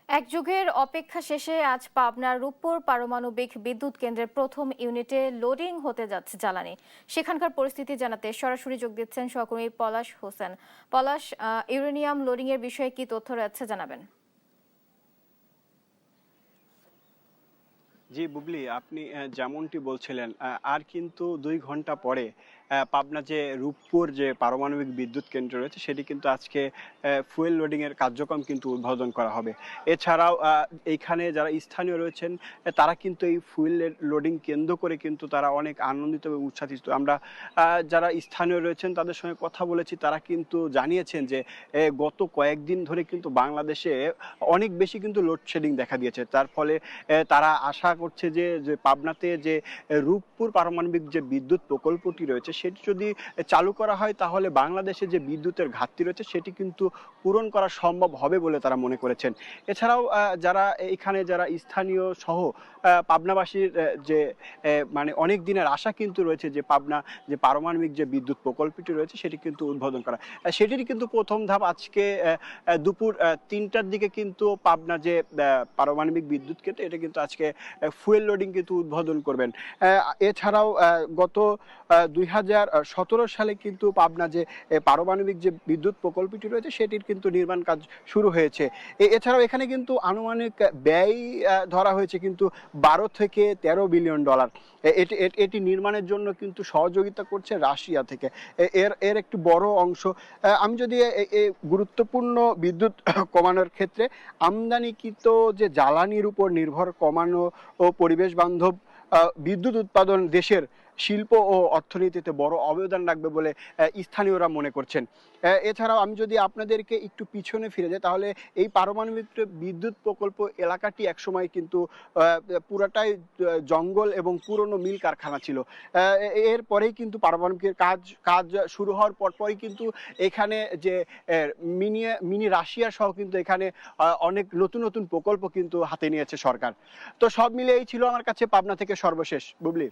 এক যুগের অপেক্ষা শেষে আজ পাবনার রূপপুর পারমাণবিক বিদ্যুৎ কেন্দ্রের প্রথম ইউনিটে লোডিং হতে যাচ্ছে জ্বালানি। সেখানকার পরিস্থিতি জানাতে সরাসরি যোগ দিচ্ছেন সহকর্মী পলাশ হোসেন। পলাশ, ইউরেনিয়াম লোডিং এর বিষয়ে কি তথ্য রয়েছে জানাবেন? জি বুবলি, আপনি যেমনটি বলছিলেন, আর কিন্তু ২ ঘন্টা পরে পাবনা যে রূপপুর যে পারমাণবিক বিদ্যুৎ কেন্দ্র রয়েছে সেটি কিন্তু আজকে ফুয়েল লোডিং এর কার্যক্রম কিন্তু উদ্বোধন করা হবে। এছাড়াও এইখানে যারা স্থানীয় রয়েছেন তারা কিন্তু এই ফুয়েল লোডিং কেন্দ্র করে কিন্তু তারা অনেক আনন্দিত এবং উচ্ছ্বাসিত। আমরা যারা স্থানীয় রয়েছেন তাদের সঙ্গে কথা বলেছি, তারা কিন্তু জানিয়েছেন যে গত কয়েকদিন ধরে কিন্তু বাংলাদেশে অনেক বেশি কিন্তু লোডশেডিং দেখা দিয়েছে। তার ফলে তারা আশা করছে যে পাবনাতে যে রূপপুর পারমাণবিক যে বিদ্যুৎ প্রকল্পটি রয়েছে সেটি যদি চালু করা হয় তাহলে বাংলাদেশে যে বিদ্যুতের ঘাটতি রয়েছে সেটি কিন্তু পূরণ করা সম্ভব হবে বলে তারা মনে করেছেন। এছাড়াও যারা এখানে যারা স্থানীয় সহ পাবনাবাসীর যে মানে অনেক দিনের আশা কিন্তু রয়েছে যে পাবনা যে পারমাণবিক যে বিদ্যুৎ প্রকল্পটি রয়েছে সেটি কিন্তু উদ্বোধন করা। সেটির কিন্তু প্রথম ধাপ আজকে দুপুর ৩টার দিকে কিন্তু পাবনা যে পারমাণবিক বিদ্যুৎ কেন্দ্র এটা কিন্তু আজকে ফুয়েল লোডিং কিন্তু উদ্বোধন করবেন। এছাড়াও গত ২০১৭ সালে কিন্তু পাবনা যে পারমাণবিক যে বিদ্যুৎ প্রকল্পটি রয়েছে সেটির কিন্তু নির্মাণ কাজ শুরু হয়েছে। এছাড়াও এখানে কিন্তু আনুমানিক ব্যয় ধরা হয়েছে কিন্তু ১২ থেকে ১৩ বিলিয়ন ডলার। এটি নির্মাণের জন্য কিন্তু সহযোগিতা করছে রাশিয়া থেকে। এর একটি বড় অংশ। আমি যদি গুরুত্বপূর্ণ বিদ্যুৎ কমানোর ক্ষেত্রে আমদানিকৃত যে জ্বালানির উপর নির্ভর কমানো ও পরিবেশ বান্ধব বিদ্যুৎ উৎপাদন দেশের শিল্প ও অর্থনীতিতে বড় অবদান রাখবে বলে স্থানীয়রা মনে করছেন। এছাড়াও আমি যদি আপনাদেরকে একটু পিছনে ফিরে যাই তাহলে এই পারমাণবিক বিদ্যুৎ প্রকল্প এলাকাটি একসময় কিন্তু পুরাটাই জঙ্গল এবং পুরনো মিল কারখানা ছিল। এরপরেই কিন্তু পারমাণবিকের কাজ শুরু হওয়ার পরপরই কিন্তু এখানে যে মিনি মিনি রাশিয়া সহ কিন্তু এখানে অনেক নতুন নতুন প্রকল্প কিন্তু হাতে নিয়েছে সরকার। তো সব মিলে এই ছিল আমার কাছে পাবনা থেকে সর্বশেষ, বুবলি।